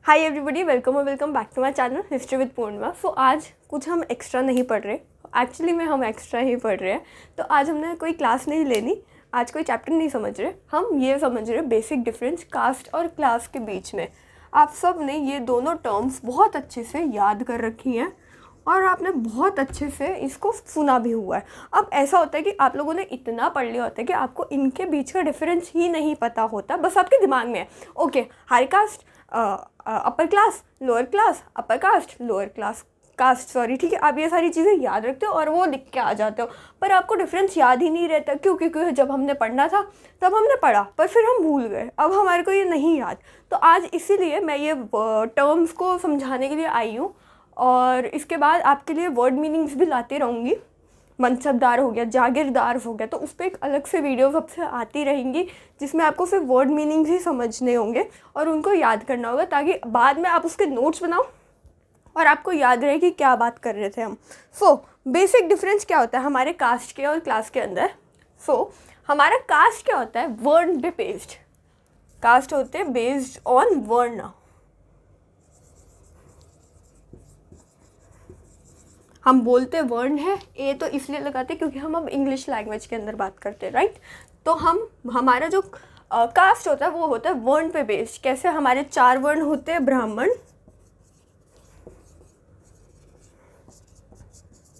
Hi everybody, welcome back to my channel history with Purnima. So आज कुछ हम extra नहीं पढ़ रहे, एक्चुअली में हम एक्स्ट्रा ही पढ़ रहे हैं। तो आज हमने कोई क्लास नहीं लेनी, आज कोई चैप्टर नहीं समझ रहे, हम ये समझ रहे बेसिक डिफरेंस कास्ट और क्लास के बीच में। आप सब ने ये दोनों टर्म्स बहुत अच्छे से याद कर रखी हैं और आपने बहुत अच्छे से इसको सुना भी हुआ है। अब ऐसा होता है कि आप लोगों ने इतना पढ़ लिया होता है कि आपको इनके बीच का डिफरेंस ही नहीं पता होता, बस आपके दिमाग में है okay high cast upper class, lower class, upper caste, lower class cast, sorry, ठीक है। आप ये सारी चीज़ें याद रखते हो और वो लिख के आ जाते हो, पर आपको डिफरेंस याद ही नहीं रहता। क्योंकि जब हमने पढ़ना था तब हमने पढ़ा, पर फिर हम भूल गए, अब हमारे को ये नहीं याद। तो आज इसीलिए मैं ये टर्म्स को समझाने के लिए आई हूँ और इसके बाद आपके लिए वर्ड मीनिंग्स भी लाती रहूँगी। मनसबदार हो गया, जागीरदार हो गया, तो उस पर एक अलग से वीडियो सबसे आती रहेंगी जिसमें आपको सिर्फ वर्ड मीनिंग्स ही समझने होंगे और उनको याद करना होगा, ताकि बाद में आप उसके नोट्स बनाओ और आपको याद रहे कि क्या बात कर रहे थे हम। बेसिक डिफरेंस क्या होता है हमारे कास्ट के और क्लास के अंदर। हमारा कास्ट क्या होता है, वर्ण पे बेस्ड। कास्ट होते हैं बेस्ड ऑन वर्ण। हम बोलते वर्ण है, ए तो इसलिए लगाते क्योंकि हम अब इंग्लिश लैंग्वेज के अंदर बात करते हैं, राइट। तो हमारा जो कास्ट होता है वो होता है वर्ण पे बेस्ड। कैसे, हमारे 4 वर्ण होते हैं, ब्राह्मण,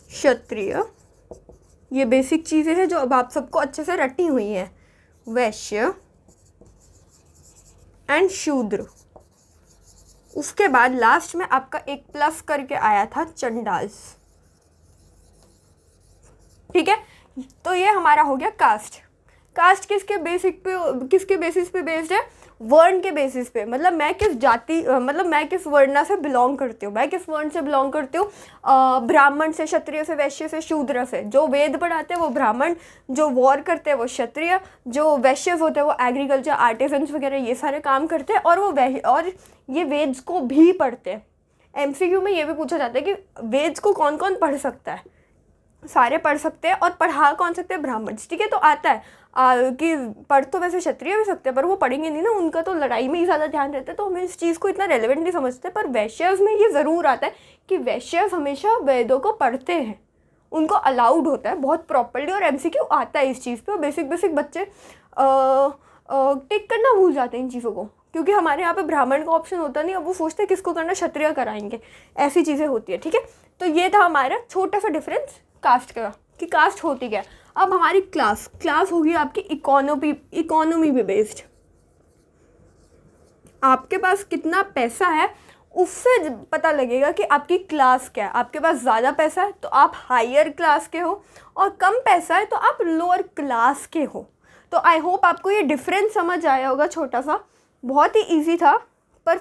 क्षत्रिय, ये बेसिक चीज़ें हैं जो अब आप सबको अच्छे से रटी हुई हैं, वैश्य एंड शूद्र। उसके बाद लास्ट में आपका एक प्लस करके आया था चंडाल, ठीक है। तो ये हमारा हो गया कास्ट। कास्ट किसके बेसिस पे बेस्ड है, वर्ण के बेसिस पे। मतलब मैं किस जाति, मतलब मैं किस वर्ण से बिलोंग करती हूँ, मैं किस वर्ण से बिलोंग करती हूँ, ब्राह्मण से, क्षत्रिय से, वैश्य से, शूद्र से। जो वेद पढ़ाते हैं वो ब्राह्मण, जो वॉर करते हैं वो क्षत्रिय, जो वैश्य होते हैं वो एग्रीकल्चर, आर्टिजन्स वगैरह ये सारे काम करते हैं, और ये वेद्स को भी पढ़ते हैं। एमसीक्यू में ये भी पूछा जाता है कि वेद्स को कौन कौन पढ़ सकता है। सारे पढ़ सकते हैं, और पढ़ा कौन सकते हैं, ब्राह्मण, ठीक है। तो आता है कि पढ़ तो वैसे क्षत्रिय भी सकते हैं, पर वो पढ़ेंगे नहीं ना, उनका तो लड़ाई में ही ज़्यादा ध्यान रहता है, तो हमें इस चीज़ को इतना रेलेवेंट नहीं समझते। पर वैश्यस में ये ज़रूर आता है कि वैश्यस हमेशा वेदों को पढ़ते हैं, उनको अलाउड होता है बहुत प्रॉपरली, और एमसीक्यू आता है इस चीज़ पे। और बेसिक बच्चे टिक करना भूल जाते हैं इन चीज़ों को, क्योंकि हमारे यहाँ पे ब्राह्मण का ऑप्शन होता नहीं। अब वो सोचते हैं किसको करना, क्षत्रिय कराएंगे, ऐसी चीज़ें होती है, ठीक है। तो ये था हमारा छोटा सा डिफरेंस कास्ट का, कि कास्ट होती क्या है। अब हमारी क्लास होगी आपकी इकोनॉमी पे बेस्ड। आपके पास कितना पैसा है उससे पता लगेगा कि आपकी क्लास क्या है। आपके पास ज़्यादा पैसा है तो आप हायर क्लास के हो, और कम पैसा है तो आप लोअर क्लास के हो। तो आई होप आपको ये डिफरेंस समझ आया होगा, छोटा सा, बहुत ही ईजी था, पर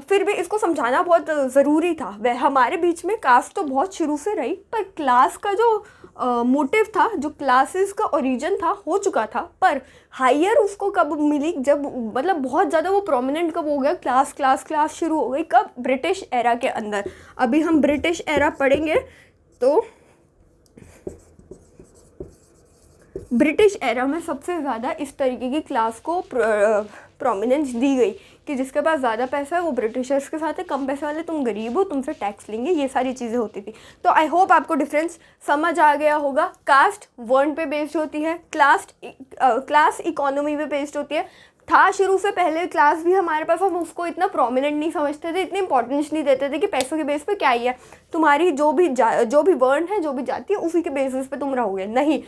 फिर भी इसको समझाना बहुत ज़रूरी था। वह हमारे बीच में कास्ट तो बहुत शुरू से रही, पर क्लास का जो मोटिव था, जो क्लासेस का ओरिजिन था, हो चुका था। पर हायर उसको कब मिली, जब मतलब बहुत ज़्यादा वो प्रोमिनेंट कब हो गया, क्लास शुरू हो गई कब, ब्रिटिश एरा के अंदर। अभी हम ब्रिटिश एरा पढ़ेंगे, तो ब्रिटिश एरा में सबसे ज़्यादा इस तरीके की क्लास को प्रोमिनेंस दी गई कि जिसके पास ज़्यादा पैसा है वो ब्रिटिशर्स के साथ है, कम पैसे वाले तुम गरीब हो, तुमसे टैक्स लेंगे, ये सारी चीज़ें होती थी। तो आई होप आपको डिफरेंस समझ आ गया होगा। कास्ट वर्ण पे बेस्ड होती है, क्लास इकोनॉमी पे बेस्ड होती है। था शुरू से पहले क्लास भी हमारे पास, हम उसको इतना प्रोमिनेंट नहीं समझते थे, इतनी इंपॉर्टेंस नहीं देते थे कि पैसों के बेस पे क्या ही है, तुम्हारी जो भी वर्ण है, जो भी जाति है, उसी के बेसिस पे तुम रहोगे। नहीं,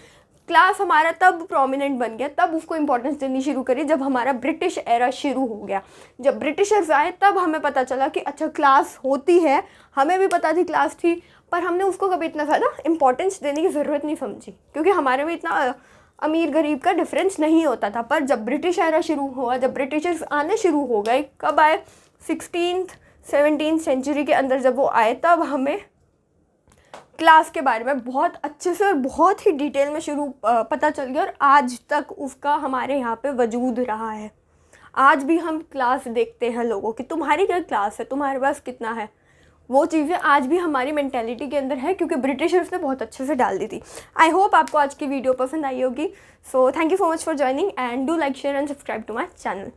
क्लास हमारा तब प्रोमिनेंट बन गया, तब उसको इंपॉर्टेंस देनी शुरू करी जब हमारा ब्रिटिश एरा शुरू हो गया। जब ब्रिटिशर्स आए तब हमें पता चला कि अच्छा क्लास होती है, हमें भी पता थी क्लास थी, पर हमने उसको कभी इतना ज़्यादा इंपॉर्टेंस देने की ज़रूरत नहीं समझी, क्योंकि हमारे में इतना अमीर गरीब का डिफरेंस नहीं होता था। पर जब ब्रिटिश एरा शुरू हुआ, जब ब्रिटिशर्स आने शुरू हो गए, कब आए, 16th 17th सेंचुरी के अंदर जब वो आए, तब हमें क्लास के बारे में बहुत अच्छे से और बहुत ही डिटेल में पता चल गया, और आज तक उसका हमारे यहाँ पे वजूद रहा है। आज भी हम क्लास देखते हैं लोगों की, तुम्हारी क्या क्लास है, तुम्हारे पास कितना है, वो चीज़ें आज भी हमारी मेंटेलिटी के अंदर है, क्योंकि ब्रिटिशर्स ने बहुत अच्छे से डाल दी थी। आई होप आपको आज की वीडियो पसंद आई होगी। So thank you so much for joining, and do like, share and subscribe to my channel.